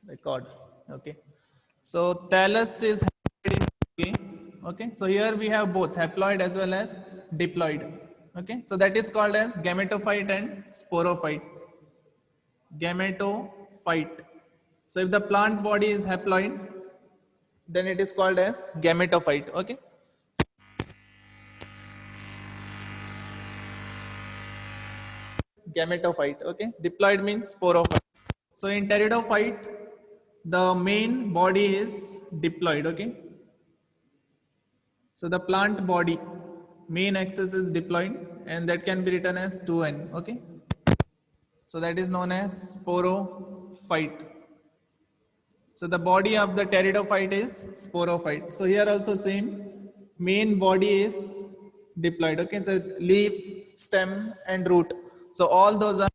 record. Okay, so thallus is haploid in algae. Okay, so here we have both haploid as well as diploid. Okay, so that is called as gametophyte and sporophyte. Gametophyte. So if the plant body is haploid, then it is called as gametophyte. Okay, gametophyte. Okay, diploid means sporophyte. So in pteridophyte, the main body is diploid. Okay, so the plant body main axis is diploid, and that can be written as 2n. Okay, so that is known as sporophyte. So the body of the pteridophyte is sporophyte. So here also same, main body is diploid. Okay, so leaf, stem, and root. So all those are.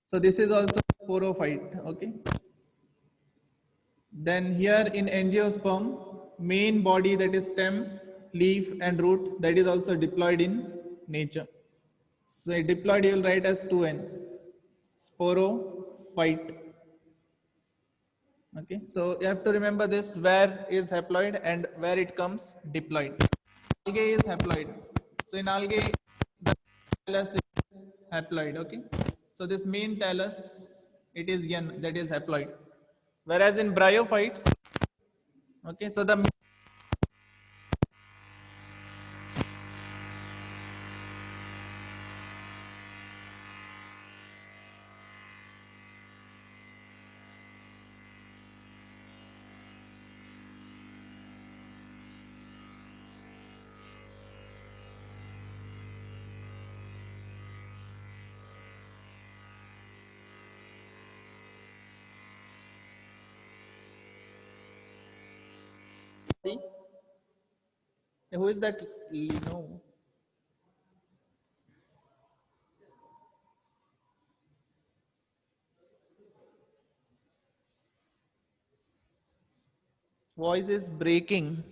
So this is also sporophyte. Okay. Then here in angiosperm, main body, that is stem, leaf, and root, that is also diploid in nature. So diploid you will write as 2n, sporophyte. Okay, so you have to remember this, where is haploid and where it comes diploid. Algae is haploid. So in algae, the thallus is haploid. Okay, so this main thallus, it is N, that is haploid. Whereas in bryophytes, okay, so the who is that? No. Voice is breaking.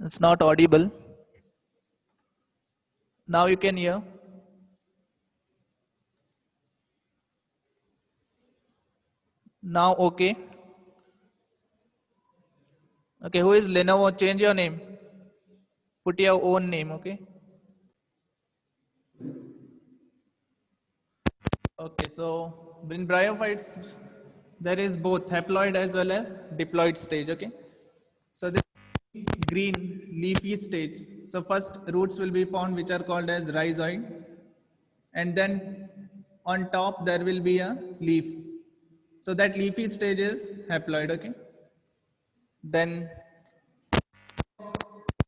It's not audible. Now you can hear. Now okay. Okay, who is Lenovo? Change your name. Put your own name, okay? Okay, so in bryophytes, there is both haploid as well as diploid stage, okay? So this green leafy stage. So first roots will be found which are called as rhizoid, and then on top there will be a leaf. So that leafy stage is haploid, okay? Then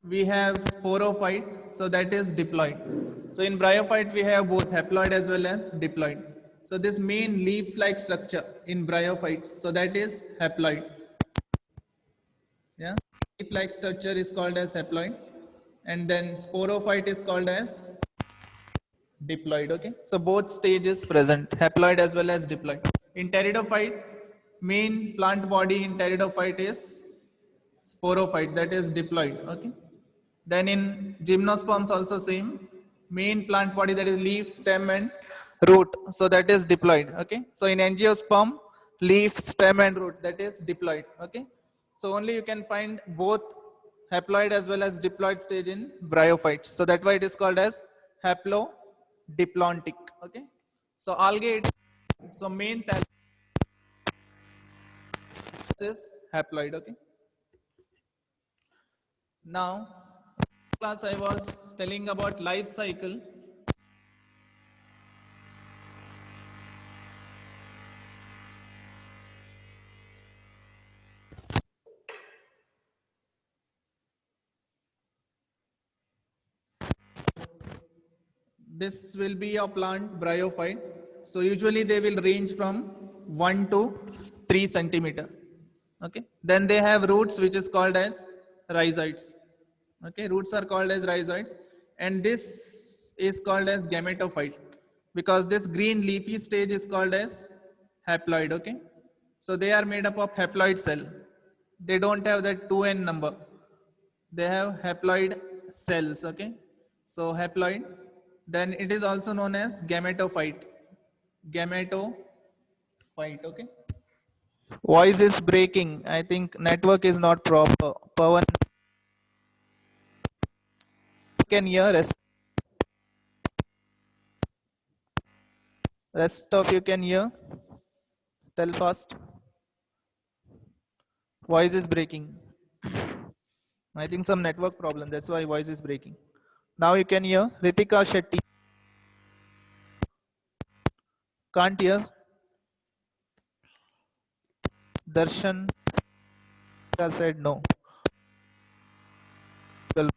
we have sporophyte, so that is diploid. So in bryophyte we have both haploid as well as diploid. So this main leaf-like structure in bryophytes, so that is haploid. Yeah, leaf-like structure is called as haploid, and then sporophyte is called as diploid. Okay, so both stages present, haploid as well as diploid. In pteridophyte, main plant body in pteridophyte is sporophyte, that is diploid. Okay. Then in gymnosperms also same, main plant body, that is leaf, stem, and root, so that is diploid. Okay, so in angiosperm, leaf, stem, and root, that is diploid. Okay, so only you can find both haploid as well as diploid stage in bryophytes, so that's why it is called as haplodiplontic. Okay, so algae, so main thallus is haploid. Okay, now class I was telling about life cycle. This will be a plant bryophyte. So usually they will range from 1 to 3 centimeter. Okay. Then they have roots which is called as rhizoids. Okay. Roots are called as rhizoids, and this is called as gametophyte because this green leafy stage is called as haploid. Okay. So they are made up of haploid cell. They don't have that 2n number. They have haploid cells. Okay, so haploid, then it is also known as gametophyte. Gametophyte. Fight, okay. Voice is breaking. I think network is not proper. Pawan, can hear rest of you can hear. Tell fast. Voice is breaking. I think some network problem. That's why voice is breaking. Now you can hear. Ritika Shetty. Can't hear. Darshan said no. Well,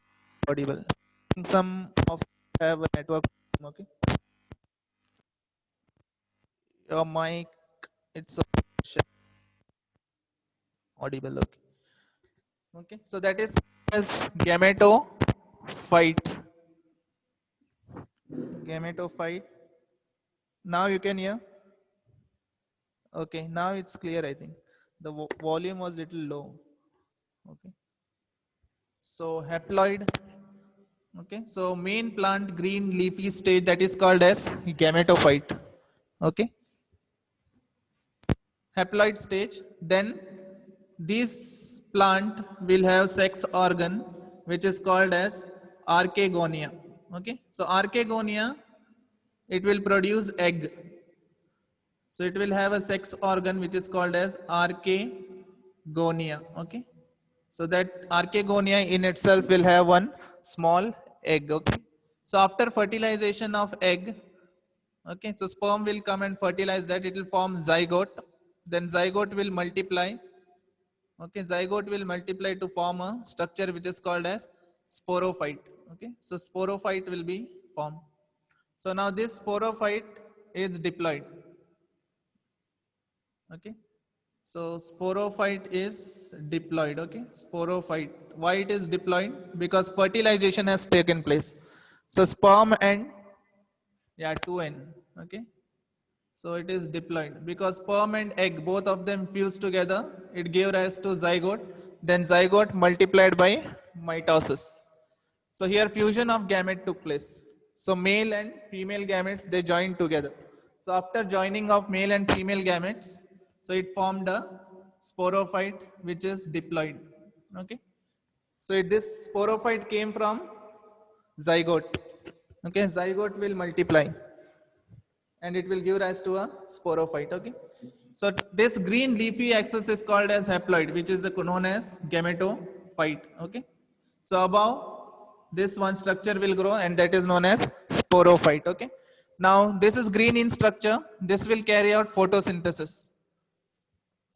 audible. I think some of have a network problem, okay. Your mic, it's audible, okay. Okay, so that is as gametophyte. Gametophyte. Now you can hear. Okay, now it's clear. I think the volume was little low. Okay, so haploid. Okay, so main plant green leafy stage, that is called as gametophyte. Okay, haploid stage. Then this plant will have sex organ which is called as Archaegonia. Okay, so Archaegonia, it will produce egg. So it will have a sex organ which is called as Archaegonia. Okay, so that Archaegonia in itself will have one small egg. Okay, so after fertilization of egg, okay, so sperm will come and fertilize that. It will form zygote. Then zygote will multiply. Okay, zygote will multiply to form a structure which is called as sporophyte. Okay, so sporophyte will be formed. So now this sporophyte is diploid. Okay, so sporophyte is diploid. Okay, sporophyte. Why it is diploid? Because fertilization has taken place. So sperm and, yeah, 2n. Okay, so it is diploid because sperm and egg, both of them fused together. It gave rise to zygote. Then zygote multiplied by mitosis. So here fusion of gamete took place. So male and female gametes, they joined together. So after joining of male and female gametes, so it formed a sporophyte which is diploid. Okay. So this sporophyte came from zygote. Okay, zygote will multiply and it will give rise to a sporophyte. Okay, so this green leafy axis is called as haploid, which is known as gametophyte. Okay, so above this one structure will grow and that is known as sporophyte. Okay, now this is green in structure. This will carry out photosynthesis.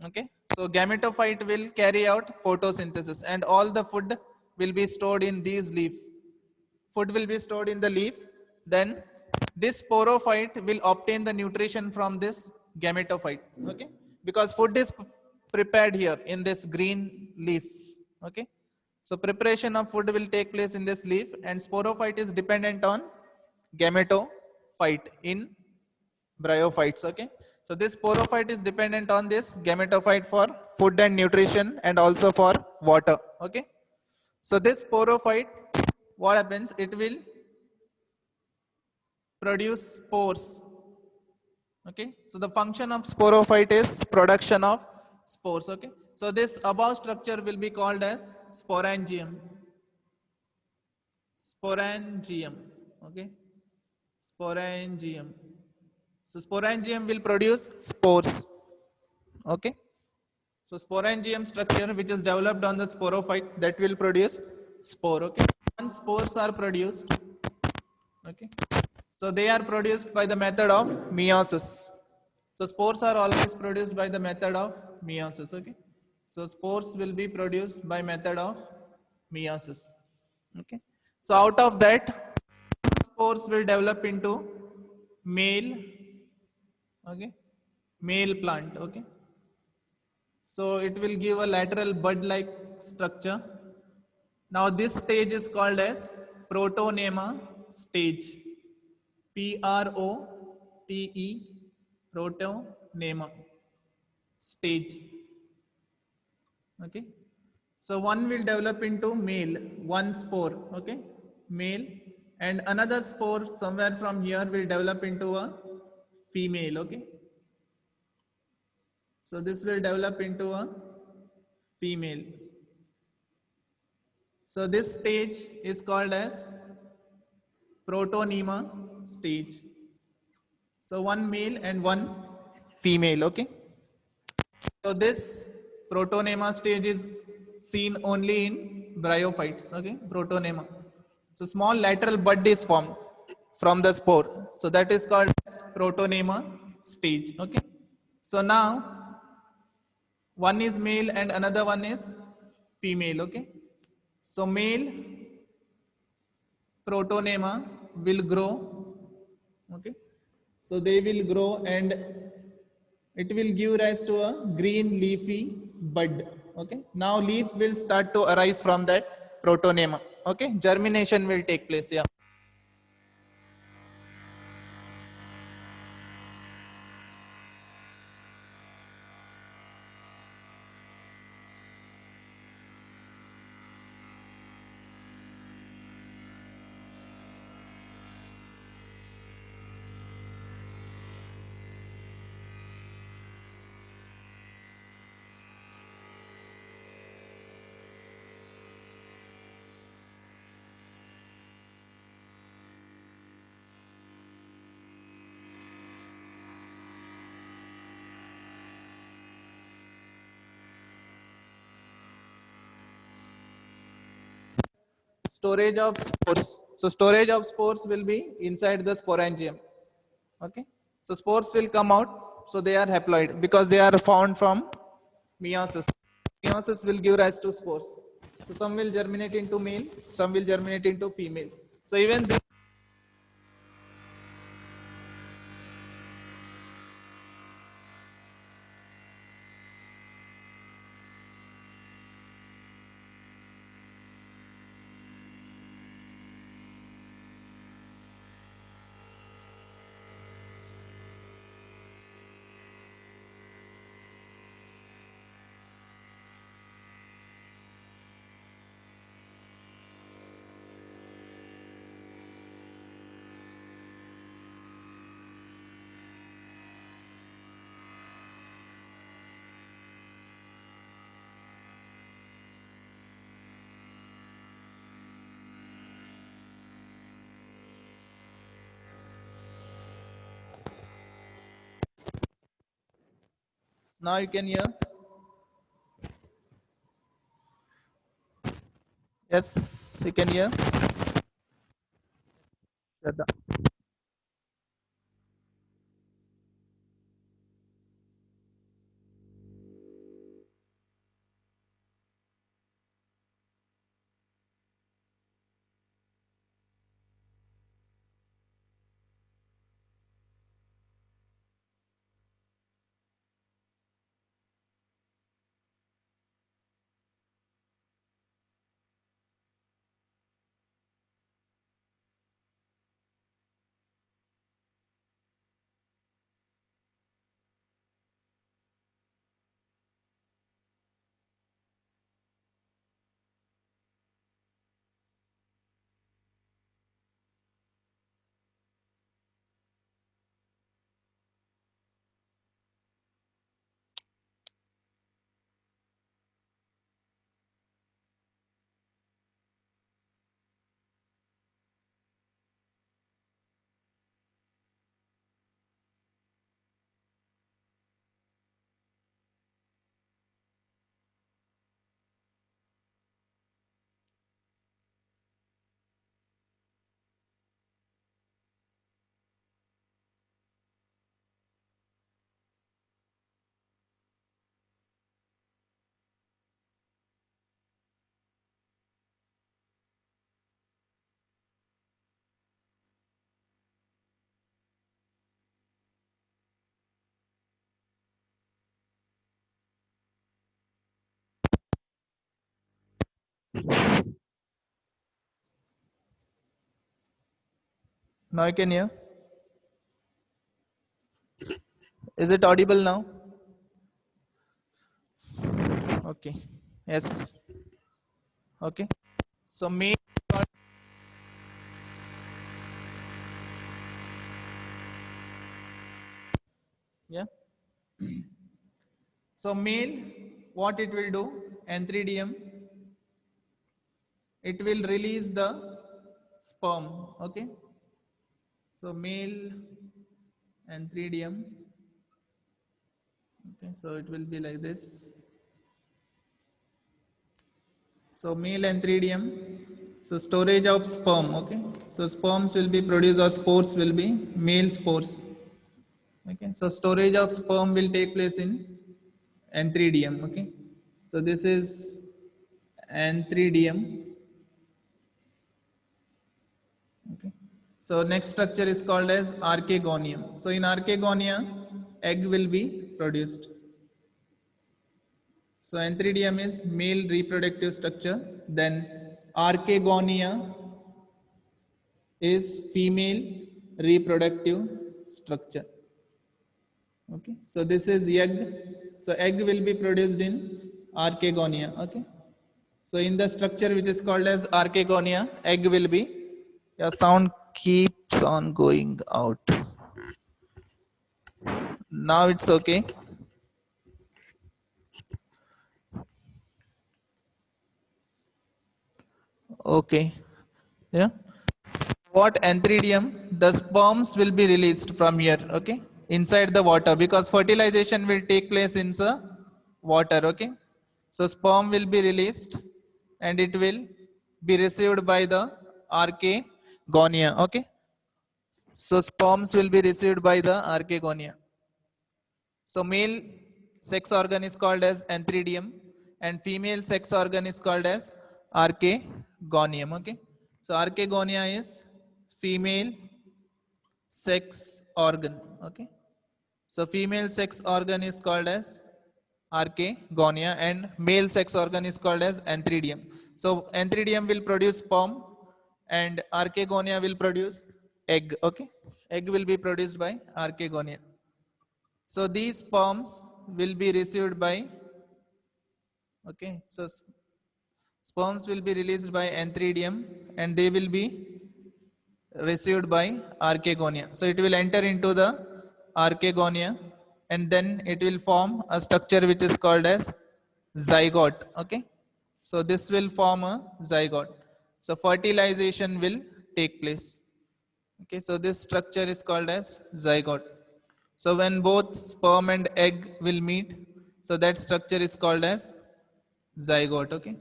Okay, so gametophyte will carry out photosynthesis and all the food will be stored in these leaf. Food will be stored in the leaf. Then this sporophyte will obtain the nutrition from this gametophyte. Okay, because food is prepared here in this green leaf. Okay, so preparation of food will take place in this leaf and sporophyte is dependent on gametophyte in bryophytes. Okay, so this sporophyte is dependent on this gametophyte for food and nutrition and also for water. Okay, so this sporophyte, what happens? It will produce spores. Okay, so the function of sporophyte is production of spores. Okay, so this above structure will be called as sporangium. Sporangium. Okay, sporangium. So sporangium will produce spores. Okay, so sporangium structure which is developed on the sporophyte, that will produce spore. Okay, once spores are produced, okay, so they are produced by the method of meiosis. So spores are always produced by the method of meiosis. Okay, so spores will be produced by method of meiosis. Okay, so out of that, spores will develop into male. Okay, male plant. Okay, so it will give a lateral bud like structure. Now this stage is called as Protonema stage. Prote, Protonema stage. Okay, so one will develop into male, one spore. Okay, male, and another spore somewhere from here will develop into a female. Okay, So this will develop into a female. So this stage is called as Protonema stage. So one male and one female, okay? So this Protonema stage is seen only in bryophytes, okay? Protonema. So small lateral bud is formed from the spore. So that is called as Protonema stage, okay? So now one is male and another one is female, okay? So male Protonema will grow, okay? So they will grow and it will give rise to a green leafy bud, okay? Now leaf will start to arise from that Protonema, okay? Germination will take place, yeah. Storage of spores. So storage of spores will be inside the sporangium, okay? So spores will come out, so they are haploid because they are found from meiosis. Meiosis will give rise to spores. So some will germinate into male, some will germinate into female. So even this, now you can hear. Yes, you can hear. Shraddha. Now you can hear. Is it audible now? Okay. Yes. Okay. So male, yeah. So male, what it will do? Antheridium, it will release the sperm. Okay. So male antheridium. Okay. So it will be like this. So male antheridium. So storage of sperm. Okay. So sperms will be produced or spores will be male spores. Okay. So storage of sperm will take place in antheridium. Okay. So this is antheridium. Okay. So next structure is called as Archaegonium. So in Archaegonia, egg will be produced. So antheridium is male reproductive structure. Then Archaegonia is female reproductive structure. Okay. So this is egg. So egg will be produced in Archaegonia. Okay. So in the structure which is called as Archaegonia, egg will be. Your sound keeps on going out. Now it's okay. Okay. Yeah. What antheridium? The sperms will be released from here. Okay. Inside the water because fertilization will take place in the water. Okay. So sperm will be released and it will be received by the Archaegonia. Okay. So sperms will be received by the Archaegonia. So male sex organ is called as antheridium and female sex organ is called as Archaegonium. Okay. So Archaegonia is female sex organ. Okay. So female sex organ is called as Archaegonia and male sex organ is called as antheridium. So antheridium will produce sperm and Archaegonia will produce egg. Okay. Egg will be produced by Archaegonia. So these sperms will be received by, okay, so sperms will be released by antheridium and they will be received by Archaegonia. So it will enter into the Archaegonia and then it will form a structure which is called as zygote. Okay. So this will form a zygote. So fertilization will take place. Okay. So this structure is called as zygote. So when both sperm and egg will meet, so that structure is called as zygote. Okay.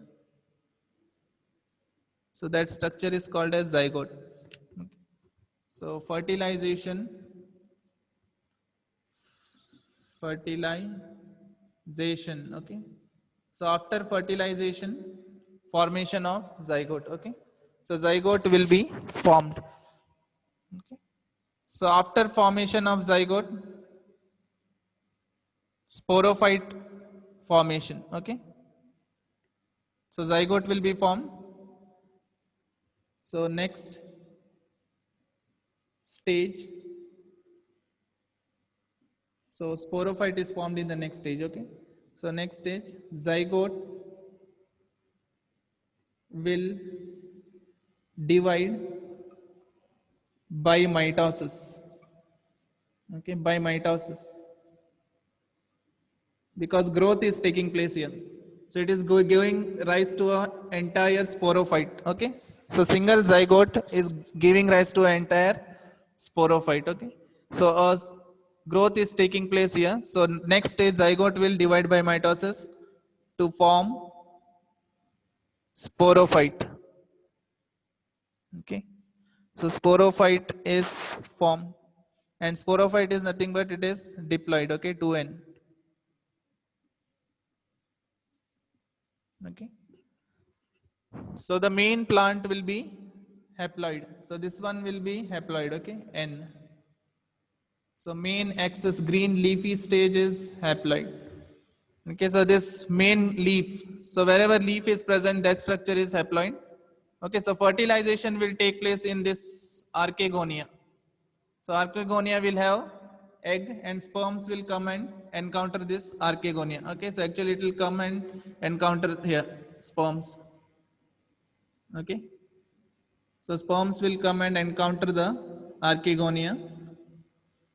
So that structure is called as zygote. Okay. So fertilization. Okay. So after fertilization, formation of zygote. Okay. So zygote will be formed. Okay. So after formation of zygote, sporophyte formation. Okay. So zygote will be formed. So next stage. So sporophyte is formed in the next stage. Okay. So next stage, zygote will divide by mitosis. Okay, by mitosis. Because growth is taking place here. So it is giving rise to an entire sporophyte. Okay. So single zygote is giving rise to an entire sporophyte. Okay. So growth is taking place here. So next stage zygote will divide by mitosis to form sporophyte. Okay. So sporophyte is formed and sporophyte is nothing but it is diploid. Okay. 2n. Okay. So the main plant will be haploid. So this one will be haploid. Okay. N. So main axis green leafy stage is haploid. Okay. So this main leaf. So wherever leaf is present, that structure is haploid. Okay. So fertilization will take place in this Archaegonia. So Archaegonia will have egg and sperms will come and encounter this Archaegonia. Okay. So actually it will come and encounter here sperms. Okay. So sperms will come and encounter the Archaegonia.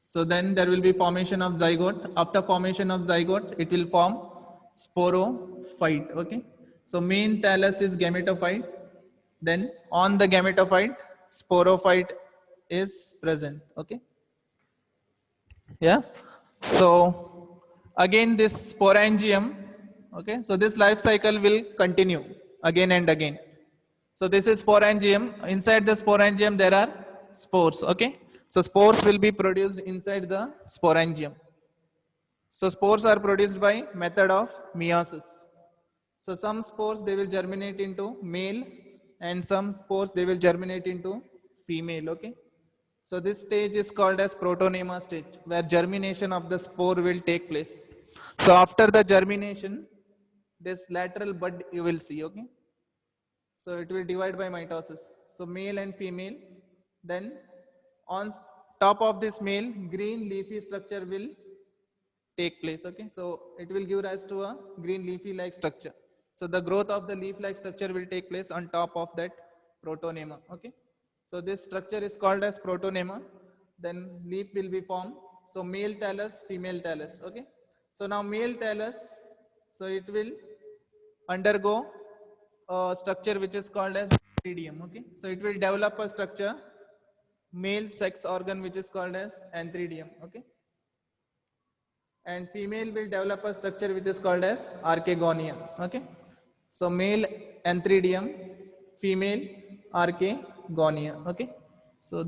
So then there will be formation of zygote. After formation of zygote, it will form sporophyte. Okay. So main thallus is gametophyte. Then on the gametophyte, sporophyte is present. Okay. Yeah. So again this sporangium. Okay. So this life cycle will continue again and again. So this is sporangium. Inside the sporangium there are spores. Okay. So spores will be produced inside the sporangium. So spores are produced by method of meiosis. So some spores they will germinate into male and some spores they will germinate into female. Okay. So this stage is called as Protonema stage where germination of the spore will take place. So after the germination, this lateral bud you will see. Okay. So it will divide by mitosis. So male and female. Then on top of this male, green leafy structure will take place. Okay. So it will give rise to a green leafy like structure. So the growth of the leaf like structure will take place on top of that protonema. Okay. So this structure is called as protonema. Then leaf will be formed. So male thallus, female thallus. Okay. So now male thallus, so it will undergo a structure which is called as antheridium. Okay. So it will develop a structure, male sex organ which is called as antheridium. Okay. And female will develop a structure which is called as Archaegonia. Okay. So male antheridium, female Archaegonia. Okay. So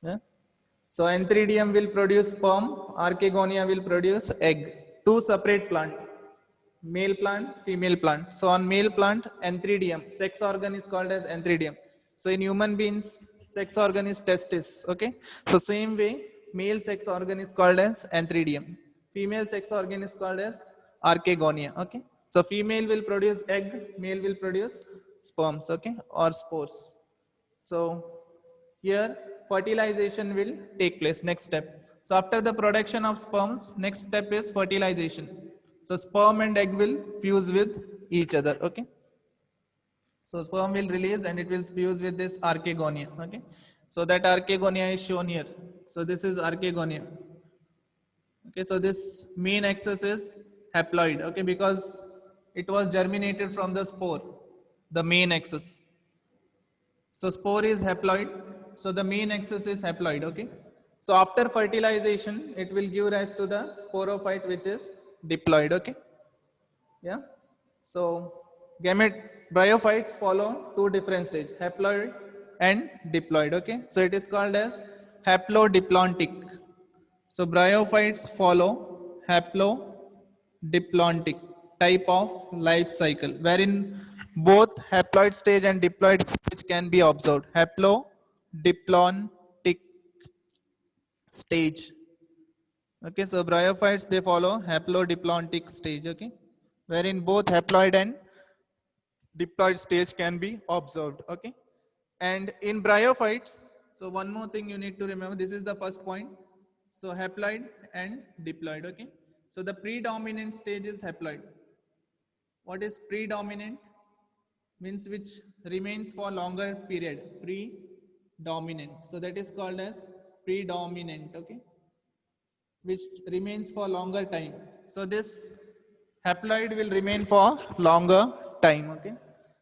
yeah. So antheridium will produce sperm, Archaegonia will produce egg. Two separate plant, male plant, female plant. So on male plant, antheridium, sex organ is called as antheridium. So in human beings, sex organ is testis. Okay. So same way, male sex organ is called as antheridium. Female sex organ is called as Archaegonia. Okay. So female will produce egg, male will produce sperms. Okay, or spores. So here fertilization will take place, next step. So after the production of sperms, next step is fertilization. So sperm and egg will fuse with each other. Okay. So sperm will release and it will fuse with this Archaegonia. Okay. So that Archaegonia is shown here. So this is Archaegonia. Okay. So this main axis is haploid. Okay. Because it was germinated from the spore, the main axis. So spore is haploid. So the main axis is haploid. Okay. So after fertilization, it will give rise to the sporophyte, which is diploid. Okay. Yeah. So bryophytes follow two different stages, haploid and diploid. Okay. So it is called as haplodiplontic. So bryophytes follow haplodiplontic type of life cycle, wherein both haploid stage and diploid stage can be observed. Haplodiplontic stage. Okay, so bryophytes they follow haplodiplontic stage. Okay, wherein both haploid and diploid stage can be observed. Okay, and in bryophytes, so one more thing you need to remember. This is the first point. So haploid and diploid. Okay, so the predominant stage is haploid. What is predominant? Means which remains for longer period. Predominant. So that is called as predominant. Okay, which remains for longer time. So this haploid will remain for longer time. Okay,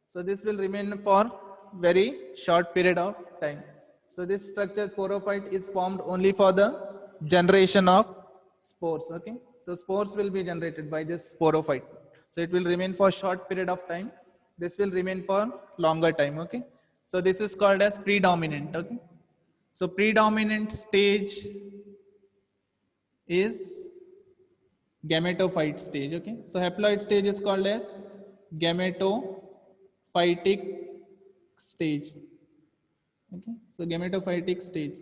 so this will remain for very short period of time. So this structure sporophyte is formed only for the generation of spores. Okay, so spores will be generated by this sporophyte. So it will remain for short period of time. This will remain for longer time. Okay, so this is called as predominant. Okay, so predominant stage is gametophyte stage. Okay, so haploid stage is called as gametophytic stage. Okay, so gametophytic stage,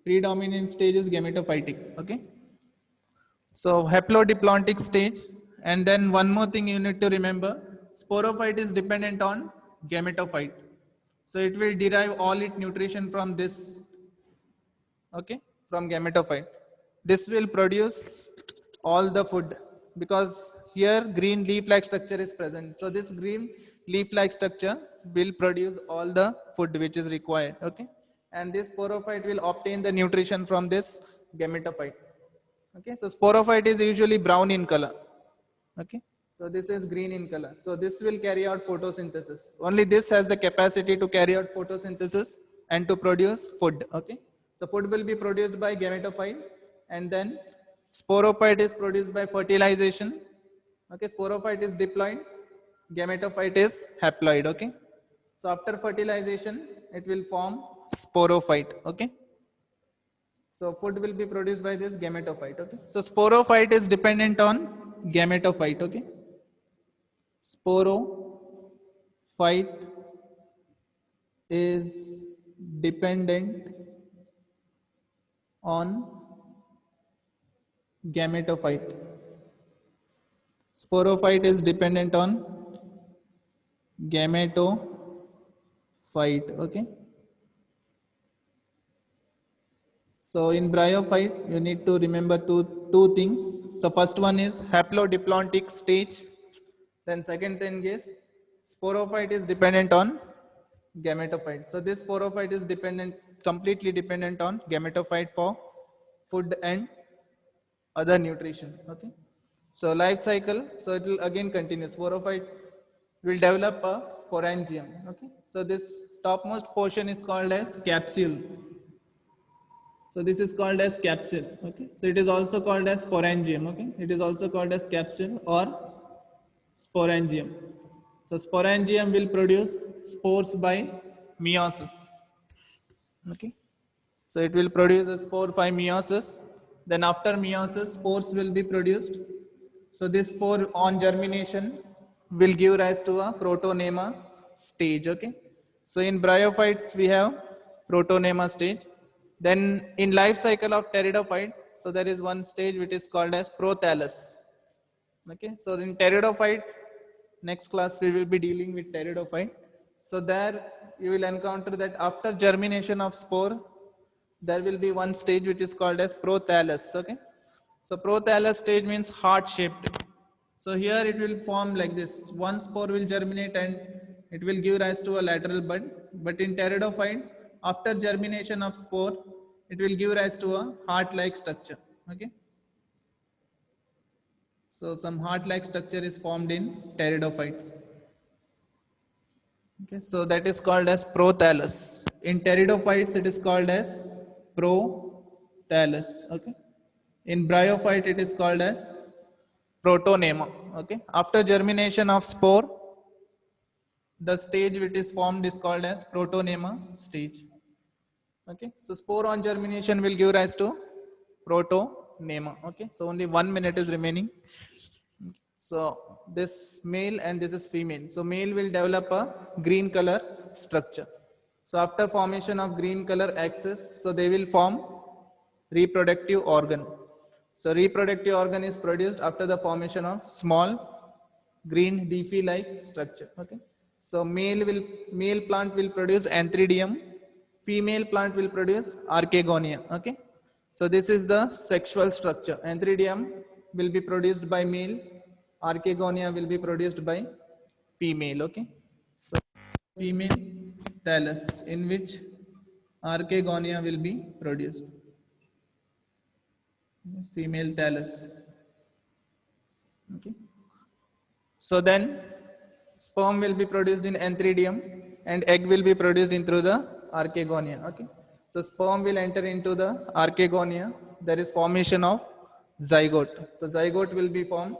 predominant stage is gametophytic. Okay, so haplodiplontic stage. And then one more thing you need to remember, sporophyte is dependent on gametophyte, so it will derive all its nutrition from this. Okay, from gametophyte. This will produce all the food because here green leaf like structure is present. So this green leaf-like structure will produce all the food which is required. Okay, and this sporophyte will obtain the nutrition from this gametophyte. Okay, so sporophyte is usually brown in color. Okay, so this is green in color. So this will carry out photosynthesis. Only this has the capacity to carry out photosynthesis and to produce food. Okay, so food will be produced by gametophyte, and then sporophyte is produced by fertilization. Okay, sporophyte is diploid, gametophyte is haploid. Okay, so after fertilization, it will form sporophyte. Okay. So food will be produced by this gametophyte. Okay. So sporophyte is dependent on gametophyte. Okay. Sporophyte is dependent on gametophyte. Sporophyte is dependent on gametophyte. Okay. So in bryophyte, you need to remember two things. So first one is haplodiplontic stage. Then second thing is sporophyte is dependent on gametophyte. So this sporophyte is completely dependent on gametophyte for food and other nutrition. Okay. So life cycle. So it will again continue. Sporophyte will develop a sporangium. Okay. So this topmost portion is called as capsule. So this is called as capsule. Okay. So it is also called as sporangium. Okay. It is also called as capsule or sporangium. So sporangium will produce spores by meiosis. Okay. So it will produce a spore by meiosis. Then after meiosis, spores will be produced. So this spore on germination will give rise to a protonema stage. Okay. So in bryophytes we have protonema stage. Then in life cycle of pteridophyte, so there is one stage which is called as Prothalis. Okay. So in pteridophyte, next class we will be dealing with pteridophyte. So there you will encounter that after germination of spore, there will be one stage which is called as Prothalis. Okay. So Prothalis stage means heart shaped. So here it will form like this. One spore will germinate and it will give rise to a lateral bud. But in pteridophyte, after germination of spore, it will give rise to a heart-like structure. Okay. So some heart-like structure is formed in pteridophytes. Okay. So that is called as Prothalis. In pteridophytes, it is called as Prothalis. Okay. In bryophyte, it is called as Protonema. Okay. After germination of spore, the stage which is formed is called as Protonema stage. Okay. So spore on germination will give rise to Protonema. Okay. So only 1 minute is remaining. So this male and this is female. So male will develop a green color structure. So after formation of green color axis, so they will form reproductive organ. So reproductive organ is produced after the formation of small green leafy-like structure. Okay. So male plant will produce antheridium, female plant will produce archaegonia. Okay. So this is the sexual structure. Antheridium will be produced by male, archaegonia will be produced by female. Okay. So female thallus in which archaegonia will be produced. Female thallus. Okay. So then sperm will be produced in antheridium and egg will be produced in through the archaegonia. Okay. So sperm will enter into the archaegonia. There is formation of zygote. So zygote will be formed.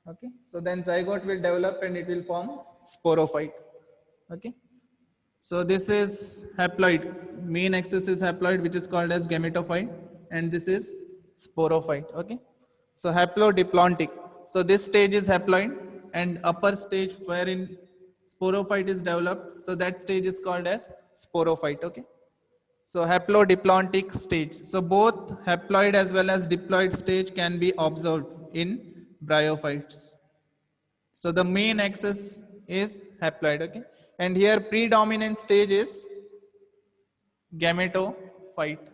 Okay. So then zygote will develop and it will form sporophyte. Okay. So this is haploid. Main axis is haploid, which is called as gametophyte, and this is sporophyte. Okay. So haplodiplontic. So this stage is haploid, and upper stage wherein sporophyte is developed. So that stage is called as sporophyte. Okay. So haplodiplontic stage. So both haploid as well as diploid stage can be observed in bryophytes. So the main axis is haploid. Okay. And here predominant stage is gametophyte.